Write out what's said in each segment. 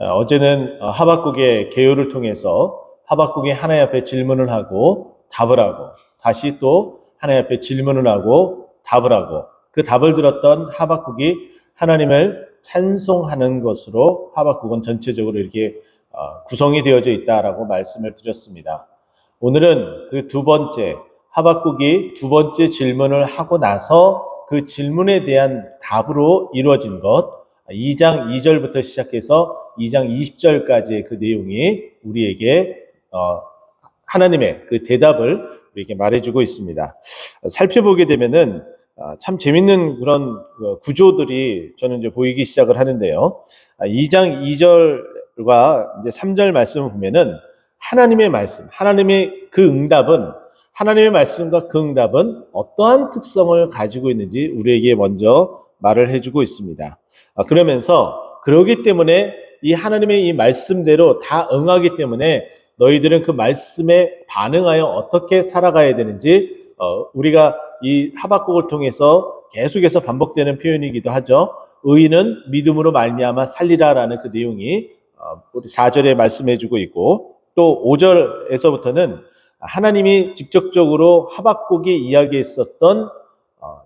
어제는 하박국의 계율을 통해서 하박국이 하나님 앞에 질문을 하고 답을 하고 다시 또 하나님 앞에 질문을 하고 답을 하고 그 답을 들었던 하박국이 하나님을 찬송하는 것으로 하박국은 전체적으로 이렇게 구성이 되어져 있다라고 말씀을 드렸습니다. 오늘은 그 두 번째 하박국이 두 번째 질문을 하고 나서 그 질문에 대한 답으로 이루어진 것 2장 2절부터 시작해서 2장 20절까지의 그 내용이 우리에게 하나님의 그 대답을 우리에게 말해주고 있습니다. 살펴보게 되면은 참 재밌는 그런 구조들이 저는 이제 보이기 시작을 하는데요. 2장 2절과 이제 3절 말씀을 보면은 하나님의 말씀, 하나님의 그 응답은 하나님의 말씀과 그 응답은 어떠한 특성을 가지고 있는지 우리에게 먼저 말을 해주고 있습니다. 그러면서 그러기 때문에 이 하나님의 이 말씀대로 다 응하기 때문에 너희들은 그 말씀에 반응하여 어떻게 살아가야 되는지 우리가 이 하박국을 통해서 계속해서 반복되는 표현이기도 하죠. 의인은 믿음으로 말미암아 살리라라는 그 내용이 우리 4절에 말씀해주고 있고 또 5절에서부터는 하나님이 직접적으로 하박국이 이야기했었던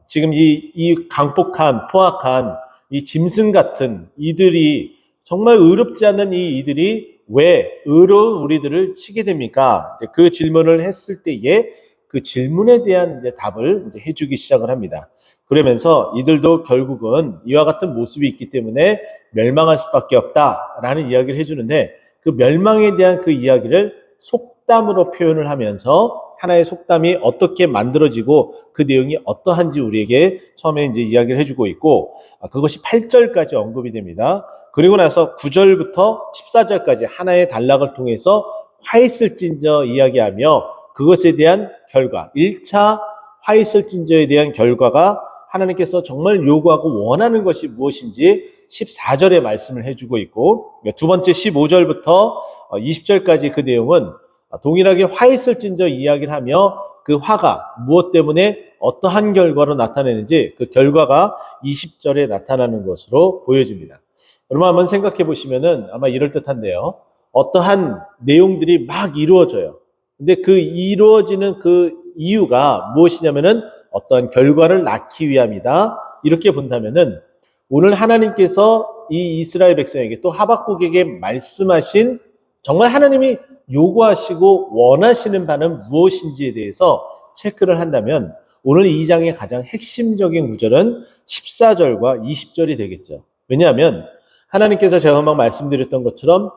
지금 이 강폭한 포악한 이 짐승 같은 이들이 정말 의롭지 않은 이들이 왜 의로운 우리들을 치게 됩니까? 이제 그 질문을 했을 때에 그 질문에 대한 이제 답을 이제 해주기 시작을 합니다. 그러면서 이들도 결국은 이와 같은 모습이 있기 때문에 멸망할 수밖에 없다라는 이야기를 해주는데 그 멸망에 대한 그 이야기를 속담으로 표현을 하면서 하나의 속담이 어떻게 만들어지고 그 내용이 어떠한지 우리에게 처음에 이제 이야기를 해주고 있고 그것이 8절까지 언급이 됩니다. 그리고 나서 9절부터 14절까지 하나의 단락을 통해서 화 있을진저 이야기하며 그것에 대한 결과 1차 화 있을진저에 대한 결과가 하나님께서 정말 요구하고 원하는 것이 무엇인지 14절에 말씀을 해주고 있고 두 번째 15절부터 20절까지 그 내용은 동일하게 화 있을진저 이야기를 하며 그 화가 무엇 때문에 어떠한 결과로 나타내는지 그 결과가 20절에 나타나는 것으로 보여집니다. 여러분 한번 생각해 보시면은 아마 이럴 듯한데요. 어떠한 내용들이 막 이루어져요. 근데 그 이루어지는 그 이유가 무엇이냐면은 어떠한 결과를 낳기 위함이다. 이렇게 본다면은 오늘 하나님께서 이 이스라엘 백성에게 또 하박국에게 말씀하신 정말 하나님이 요구하시고 원하시는 바는 무엇인지에 대해서 체크를 한다면 오늘 2장의 가장 핵심적인 구절은 14절과 20절이 되겠죠. 왜냐하면 하나님께서 제가 막 말씀드렸던 것처럼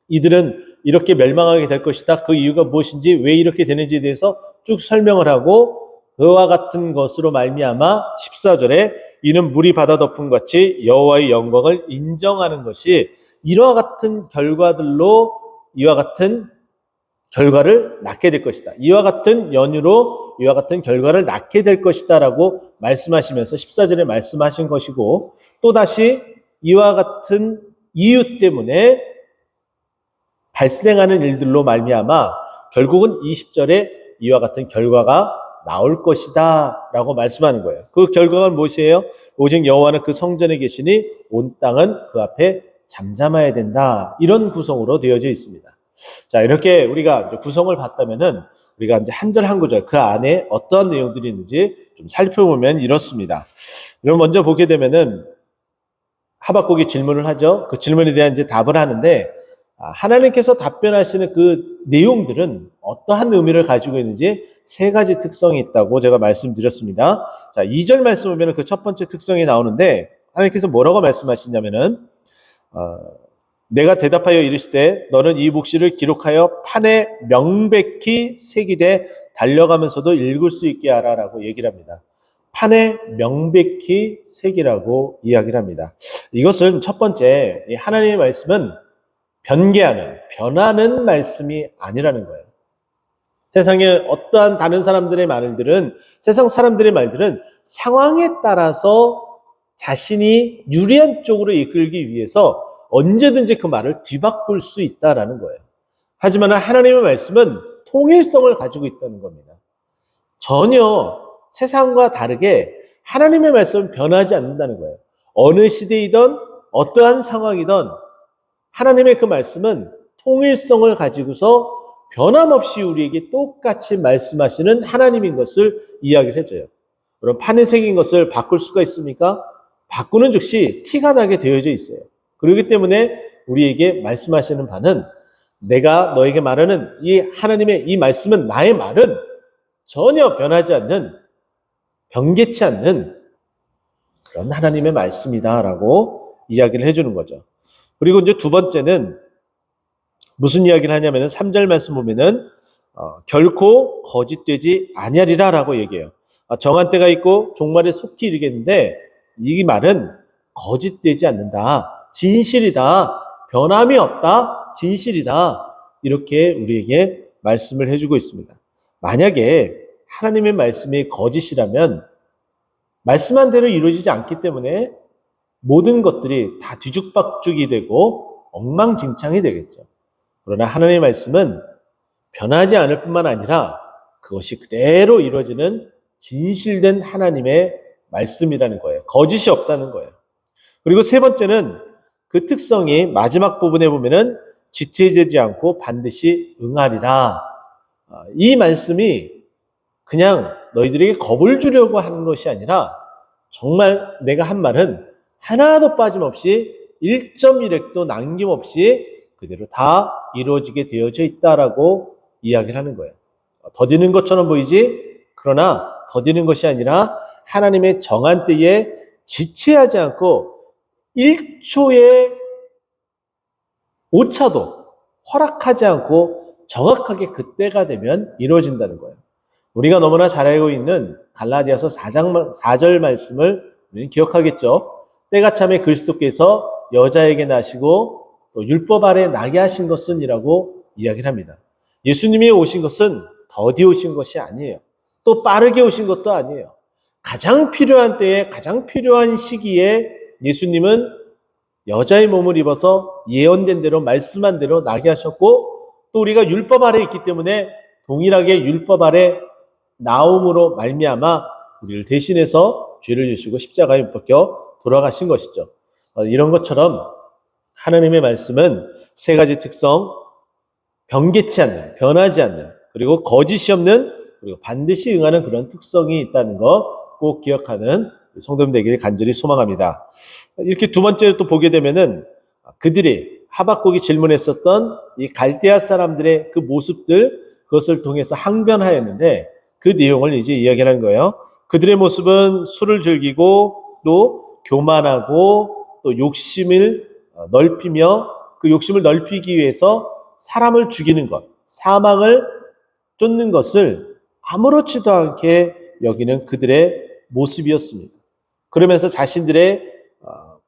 이들은 이렇게 멸망하게 될 것이다. 그 이유가 무엇인지 왜 이렇게 되는지에 대해서 쭉 설명을 하고 그와 같은 것으로 말미암아 14절에 이는 물이 바다 덮음 같이 여호와의 영광을 인정하는 것이 이와 같은 결과들로 이와 같은 결과를 낳게 될 것이다. 이와 같은 연유로 이와 같은 결과를 낳게 될 것이다 라고 말씀하시면서 14절에 말씀하신 것이고 또다시 이와 같은 이유 때문에 발생하는 일들로 말미암아 결국은 20절에 이와 같은 결과가 나올 것이다 라고 말씀하는 거예요. 그 결과가 무엇이에요? 오직 여호와는 그 성전에 계시니 온 땅은 그 앞에 잠잠해야 된다. 이런 구성으로 되어져 있습니다. 자, 이렇게 우리가 이제 구성을 봤다면은 우리가 이제 한 절 한 구절 그 안에 어떠한 내용들이 있는지 좀 살펴보면 이렇습니다. 그럼 먼저 보게 되면은 하박국이 질문을 하죠. 그 질문에 대한 이제 답을 하는데 하나님께서 답변하시는 그 내용들은 어떠한 의미를 가지고 있는지 세 가지 특성이 있다고 제가 말씀드렸습니다. 자, 2절 말씀 보면 그 첫 번째 특성이 나오는데 하나님께서 뭐라고 말씀하시냐면은 내가 대답하여 이르시되 너는 이 묵시를 기록하여 판에 명백히 새기되 달려가면서도 읽을 수 있게 하라라고 얘기를 합니다. 판에 명백히 새기라고 이야기를 합니다. 이것은 첫 번째 하나님의 말씀은 변하는 말씀이 아니라는 거예요. 세상에 어떠한 다른 사람들의 말들은 세상 사람들의 말들은 상황에 따라서 자신이 유리한 쪽으로 이끌기 위해서 언제든지 그 말을 뒤바꿀 수 있다라는 거예요. 하지만 하나님의 말씀은 통일성을 가지고 있다는 겁니다. 전혀 세상과 다르게 하나님의 말씀은 변하지 않는다는 거예요. 어느 시대이든 어떠한 상황이든 하나님의 그 말씀은 통일성을 가지고서 변함없이 우리에게 똑같이 말씀하시는 하나님인 것을 이야기를 해줘요. 그럼 판에 새긴 것을 바꿀 수가 있습니까? 바꾸는 즉시 티가 나게 되어져 있어요. 그렇기 때문에 우리에게 말씀하시는 바는 내가 너에게 말하는 이 하나님의 이 말씀은 나의 말은 전혀 변하지 않는, 변개치 않는 그런 하나님의 말씀이다라고 이야기를 해주는 거죠. 그리고 이제 두 번째는 무슨 이야기를 하냐면은 3절 말씀 보면은 결코 거짓되지 아니하리라라고 얘기해요. 정한 때가 있고 종말에 속히 이르겠는데 이 말은 거짓되지 않는다. 진실이다. 변함이 없다. 진실이다. 이렇게 우리에게 말씀을 해주고 있습니다. 만약에 하나님의 말씀이 거짓이라면 말씀한 대로 이루어지지 않기 때문에 모든 것들이 다 뒤죽박죽이 되고 엉망진창이 되겠죠. 그러나 하나님의 말씀은 변하지 않을 뿐만 아니라 그것이 그대로 이루어지는 진실된 하나님의 말씀이라는 거예요. 거짓이 없다는 거예요. 그리고 세 번째는 그 특성이 마지막 부분에 보면은 지체되지 않고 반드시 응하리라. 이 말씀이 그냥 너희들에게 겁을 주려고 하는 것이 아니라 정말 내가 한 말은 하나도 빠짐없이 1.1획도 남김없이 그대로 다 이루어지게 되어져 있다라고 이야기를 하는 거예요. 더디는 것처럼 보이지? 그러나 더디는 것이 아니라 하나님의 정한 때에 지체하지 않고 1초의 오차도 허락하지 않고 정확하게 그때가 되면 이루어진다는 거예요. 우리가 너무나 잘 알고 있는 갈라디아서 4절 말씀을 우리는 기억하겠죠. 때가 참에 그리스도께서 여자에게 나시고 또 율법 아래 나게 하신 것은 이라고 이야기를 합니다. 예수님이 오신 것은 더디 오신 것이 아니에요. 또 빠르게 오신 것도 아니에요. 가장 필요한 때에 가장 필요한 시기에 예수님은 여자의 몸을 입어서 예언된 대로 말씀한 대로 나게 하셨고 또 우리가 율법 아래 있기 때문에 동일하게 율법 아래 나옴으로 말미암아 우리를 대신해서 죄를 지시고 십자가에 못 박혀 돌아가신 것이죠. 이런 것처럼 하나님의 말씀은 세 가지 특성, 변개치 않는, 변하지 않는, 그리고 거짓이 없는, 그리고 반드시 응하는 그런 특성이 있다는 거 꼭 기억하는 성도님 되기를 간절히 소망합니다. 이렇게 두 번째로 또 보게 되면은 그들이 하박국이 질문했었던 이 갈대아 사람들의 그 모습들, 그것을 통해서 항변하였는데 그 내용을 이제 이야기하는 거예요. 그들의 모습은 술을 즐기고 또 교만하고 또 욕심을 넓히며 그 욕심을 넓히기 위해서 사람을 죽이는 것, 사망을 쫓는 것을 아무렇지도 않게 여기는 그들의 모습이었습니다. 그러면서 자신들의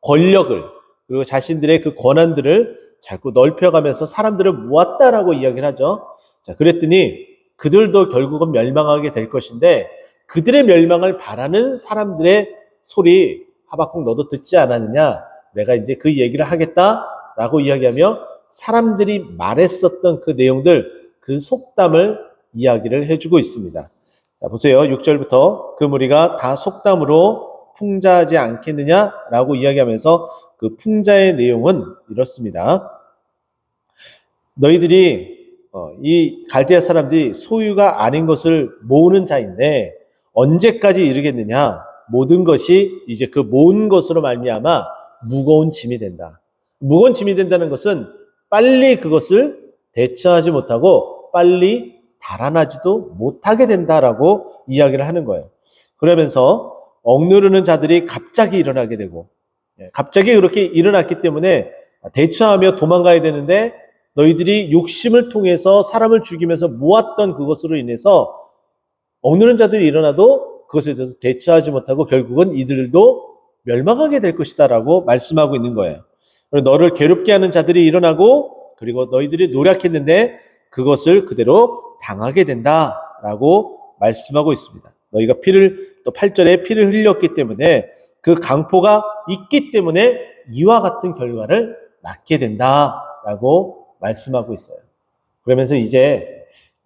권력을 그리고 자신들의 그 권한들을 자꾸 넓혀가면서 사람들을 모았다라고 이야기를 하죠. 자, 그랬더니 그들도 결국은 멸망하게 될 것인데 그들의 멸망을 바라는 사람들의 소리 하박국 너도 듣지 않았느냐? 내가 이제 그 얘기를 하겠다라고 이야기하며 사람들이 말했었던 그 내용들, 그 속담을 이야기를 해주고 있습니다. 자, 보세요. 6절부터 그 무리가 다 속담으로 풍자하지 않겠느냐라고 이야기하면서 그 풍자의 내용은 이렇습니다. 너희들이 이 갈대아 사람들이 소유가 아닌 것을 모으는 자인데 언제까지 이르겠느냐? 모든 것이 이제 그 모은 것으로 말미암아 무거운 짐이 된다. 무거운 짐이 된다는 것은 빨리 그것을 대처하지 못하고 빨리 달아나지도 못하게 된다라고 이야기를 하는 거예요. 그러면서 억누르는 자들이 갑자기 일어나게 되고 갑자기 그렇게 일어났기 때문에 대처하며 도망가야 되는데 너희들이 욕심을 통해서 사람을 죽이면서 모았던 그것으로 인해서 억누르는 자들이 일어나도 그것에 대해서 대처하지 못하고 결국은 이들도 멸망하게 될 것이다라고 말씀하고 있는 거예요. 너를 괴롭게 하는 자들이 일어나고 그리고 너희들이 노력했는데 그것을 그대로 당하게 된다라고 말씀하고 있습니다. 너희가 또 8절에 피를 흘렸기 때문에 그 강포가 있기 때문에 이와 같은 결과를 낳게 된다라고 말씀하고 있어요. 그러면서 이제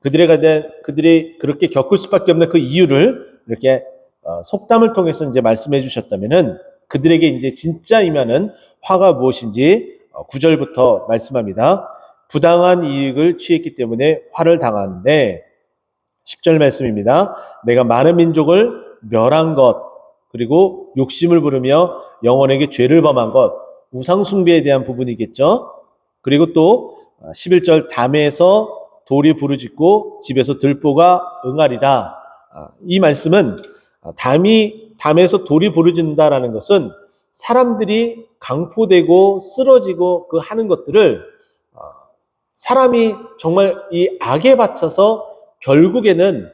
그들이 그렇게 겪을 수밖에 없는 그 이유를 이렇게 속담을 통해서 이제 말씀해 주셨다면은 그들에게 이제 진짜 임하는 화가 무엇인지 9절부터 말씀합니다. 부당한 이익을 취했기 때문에 화를 당하는데 10절 말씀입니다. 내가 많은 민족을 멸한 것, 그리고 욕심을 부르며 영혼에게 죄를 범한 것, 우상 숭배에 대한 부분이겠죠. 그리고 또 11절 담에서 돌이 부르짖고 집에서 들보가 응하리라. 이 말씀은 담에서 돌이 부르짖는다라는 것은 사람들이 강포되고 쓰러지고 그 하는 것들을 사람이 정말 이 악에 바쳐서 결국에는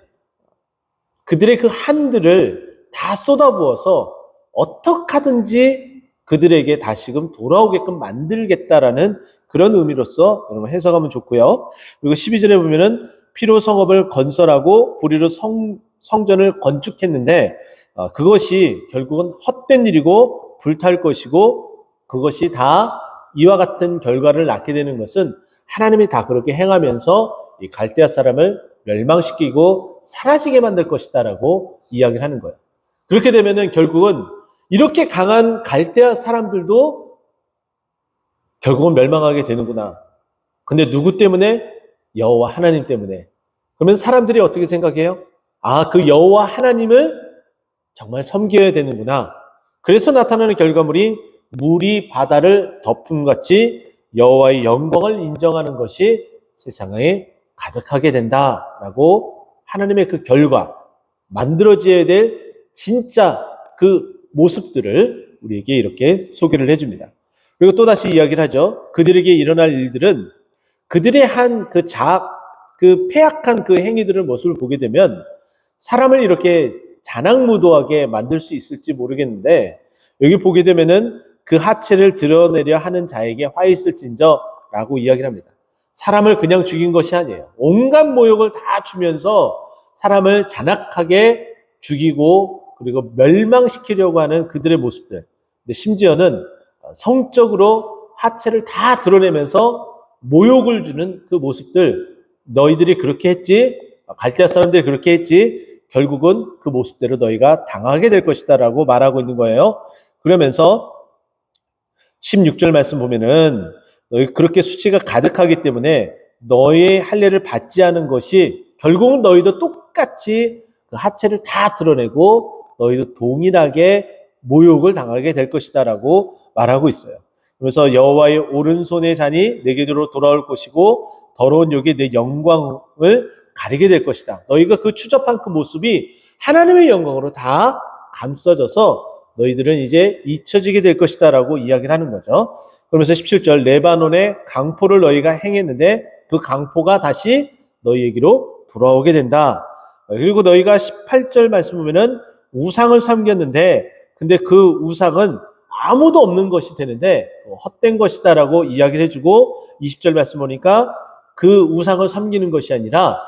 그들의 그 한들을 다 쏟아부어서 어떻게 하든지 그들에게 다시금 돌아오게끔 만들겠다라는 그런 의미로서 여러분 해석하면 좋고요. 그리고 12절에 보면은 피로 성읍을 건설하고 불의로 성전을 건축했는데 그것이 결국은 헛된 일이고 불탈 것이고 그것이 다 이와 같은 결과를 낳게 되는 것은 하나님이 다 그렇게 행하면서 이 갈대아 사람을 멸망시키고 사라지게 만들 것이다라고 이야기를 하는 거예요. 그렇게 되면은 결국은 이렇게 강한 갈대아 사람들도 결국은 멸망하게 되는구나. 근데 누구 때문에? 여호와 하나님 때문에. 그러면 사람들이 어떻게 생각해요? 그 여호와 하나님을 정말 섬겨야 되는구나. 그래서 나타나는 결과물이 물이 바다를 덮은 같이 여호와의 영광을 인정하는 것이 세상에 가득하게 된다라고 하나님의 그 결과, 만들어져야 될 진짜 그 모습들을 우리에게 이렇게 소개를 해줍니다. 그리고 또다시 이야기를 하죠. 그들에게 일어날 일들은 그들의 한 그 패악한 그 행위들의 모습을 보게 되면 사람을 이렇게 잔악무도하게 만들 수 있을지 모르겠는데 여기 보게 되면은 그 하체를 드러내려 하는 자에게 화 있을진저 라고 이야기를 합니다. 사람을 그냥 죽인 것이 아니에요. 온갖 모욕을 다 주면서 사람을 잔악하게 죽이고 그리고 멸망시키려고 하는 그들의 모습들. 근데 심지어는 성적으로 하체를 다 드러내면서 모욕을 주는 그 모습들. 너희들이 그렇게 했지, 갈대아 사람들이 그렇게 했지, 결국은 그 모습대로 너희가 당하게 될 것이다 라고 말하고 있는 거예요. 그러면서 16절 말씀 보면은 너희 그렇게 수치가 가득하기 때문에 너희의 할례를 받지 않은 것이 결국은 너희도 똑같이 그 하체를 다 드러내고 너희도 동일하게 모욕을 당하게 될 것이다라고 말하고 있어요. 그래서 여호와의 오른손의 잔이 내게로 돌아올 것이고 더러운 욕이 내 영광을 가리게 될 것이다. 너희가 그 추접한 그 모습이 하나님의 영광으로 다 감싸져서 너희들은 이제 잊혀지게 될 것이다 라고 이야기를 하는 거죠. 그러면서 17절 레바논의 강포를 너희가 행했는데 그 강포가 다시 너희에게로 돌아오게 된다. 그리고 너희가 18절 말씀 보면은 우상을 섬겼는데 근데 그 우상은 아무도 없는 것이 되는데 헛된 것이다라고 이야기를 해주고 20절 말씀 보니까 그 우상을 섬기는 것이 아니라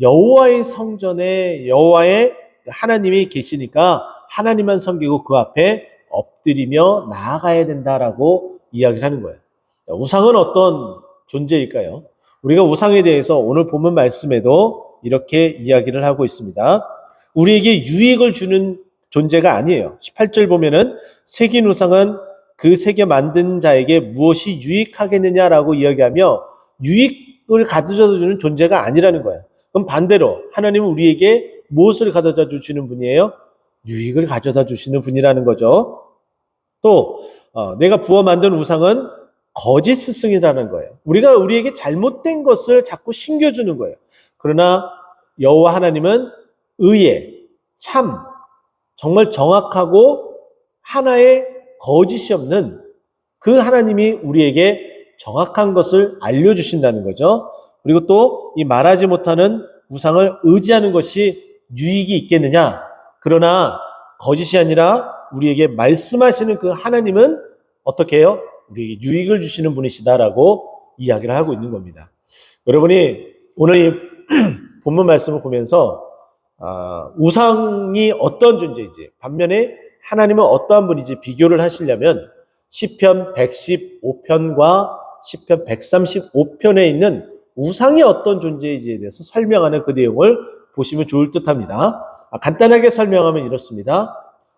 여호와의 성전에 여호와의 하나님이 계시니까 하나님만 섬기고 그 앞에 엎드리며 나아가야 된다라고 이야기를 하는 거예요. 우상은 어떤 존재일까요? 우리가 우상에 대해서 오늘 본문 말씀에도 이렇게 이야기를 하고 있습니다. 우리에게 유익을 주는 존재가 아니에요. 18절 보면은 새긴 우상은 그 새겨 만든 자에게 무엇이 유익하겠느냐라고 이야기하며 유익을 가져다 주는 존재가 아니라는 거예요. 그럼 반대로 하나님은 우리에게 무엇을 가져다 주시는 분이에요? 유익을 가져다 주시는 분이라는 거죠. 또 내가 부어 만든 우상은 거짓 스승이라는 거예요. 우리가 우리에게 잘못된 것을 자꾸 신겨주는 거예요. 그러나 여호와 하나님은 의에 참 정말 정확하고 하나의 거짓이 없는 그 하나님이 우리에게 정확한 것을 알려주신다는 거죠. 그리고 또 이 말하지 못하는 우상을 의지하는 것이 유익이 있겠느냐? 그러나 거짓이 아니라 우리에게 말씀하시는 그 하나님은 어떻게 해요? 우리에게 유익을 주시는 분이시다라고 이야기를 하고 있는 겁니다. 여러분이 오늘 이 본문 말씀을 보면서 우상이 어떤 존재인지 반면에 하나님은 어떠한 분인지 비교를 하시려면 시편 115편과 시편 135편에 있는 우상이 어떤 존재인지에 대해서 설명하는 그 내용을 보시면 좋을 듯합니다. 간단하게 설명하면 이렇습니다.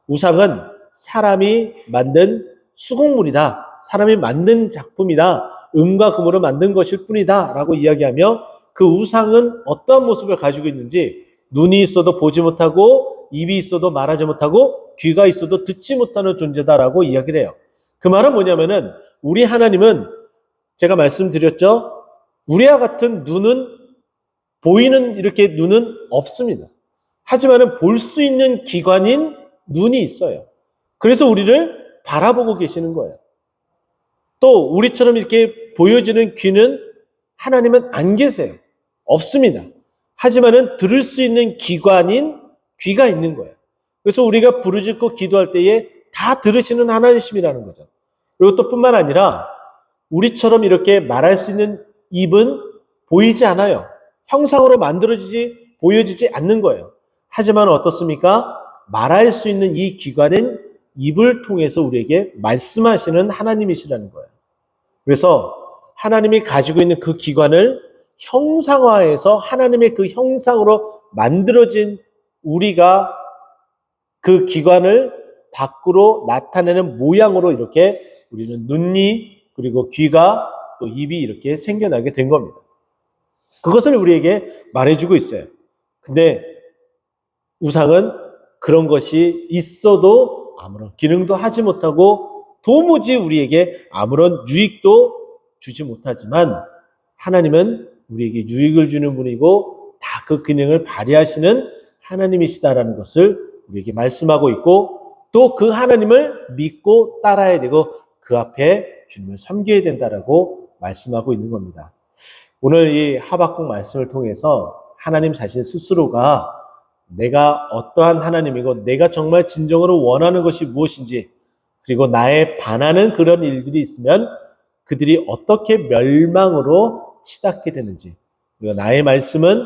우상은 사람이 만든 수공물이다. 사람이 만든 작품이다. 음과 금으로 만든 것일 뿐이다. 라고 이야기하며 그 우상은 어떠한 모습을 가지고 있는지 눈이 있어도 보지 못하고 입이 있어도 말하지 못하고 귀가 있어도 듣지 못하는 존재다라고 이야기를 해요. 그 말은 뭐냐면은 우리 하나님은 제가 말씀드렸죠. 우리와 같은 눈은 보이는 이렇게 눈은 없습니다. 하지만은 볼 수 있는 기관인 눈이 있어요. 그래서 우리를 바라보고 계시는 거예요. 또 우리처럼 이렇게 보여지는 귀는 하나님은 안 계세요. 없습니다. 하지만은 들을 수 있는 기관인 귀가 있는 거예요. 그래서 우리가 부르짖고 기도할 때에 다 들으시는 하나님이시라는 거죠. 그리고 또 뿐만 아니라 우리처럼 이렇게 말할 수 있는 입은 보이지 않아요. 형상으로 보여지지 않는 거예요. 하지만 어떻습니까? 말할 수 있는 이 기관은 입을 통해서 우리에게 말씀하시는 하나님이시라는 거예요. 그래서 하나님이 가지고 있는 그 기관을 형상화해서 하나님의 그 형상으로 만들어진 우리가 그 기관을 밖으로 나타내는 모양으로 이렇게 우리는 눈이 그리고 귀가 또 입이 이렇게 생겨나게 된 겁니다. 그것을 우리에게 말해주고 있어요. 근데 우상은 그런 것이 있어도 아무런 기능도 하지 못하고 도무지 우리에게 아무런 유익도 주지 못하지만 하나님은 우리에게 유익을 주는 분이고 다 그 기능을 발휘하시는 하나님이시다라는 것을 우리에게 말씀하고 있고 또 그 하나님을 믿고 따라야 되고 그 앞에 주님을 섬겨야 된다라고 말씀하고 있는 겁니다. 오늘 이 하박국 말씀을 통해서 하나님 자신 스스로가 내가 어떠한 하나님이고 내가 정말 진정으로 원하는 것이 무엇인지 그리고 나에 반하는 그런 일들이 있으면 그들이 어떻게 멸망으로 치닫게 되는지 그리고 나의 말씀은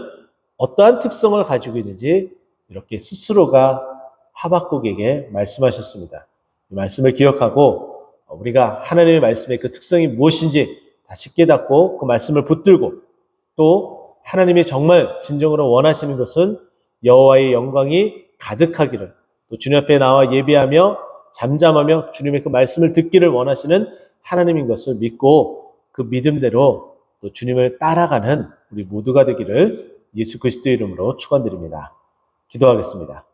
어떠한 특성을 가지고 있는지 이렇게 스스로가 하박국에게 말씀하셨습니다. 이 말씀을 기억하고 우리가 하나님의 말씀의 그 특성이 무엇인지 다시 깨닫고 그 말씀을 붙들고 또 하나님이 정말 진정으로 원하시는 것은 여호와의 영광이 가득하기를 또 주님 앞에 나와 예배하며 잠잠하며 주님의 그 말씀을 듣기를 원하시는 하나님인 것을 믿고 그 믿음대로 또 주님을 따라가는 우리 모두가 되기를 예수 그리스도의 이름으로 축원드립니다. 기도하겠습니다.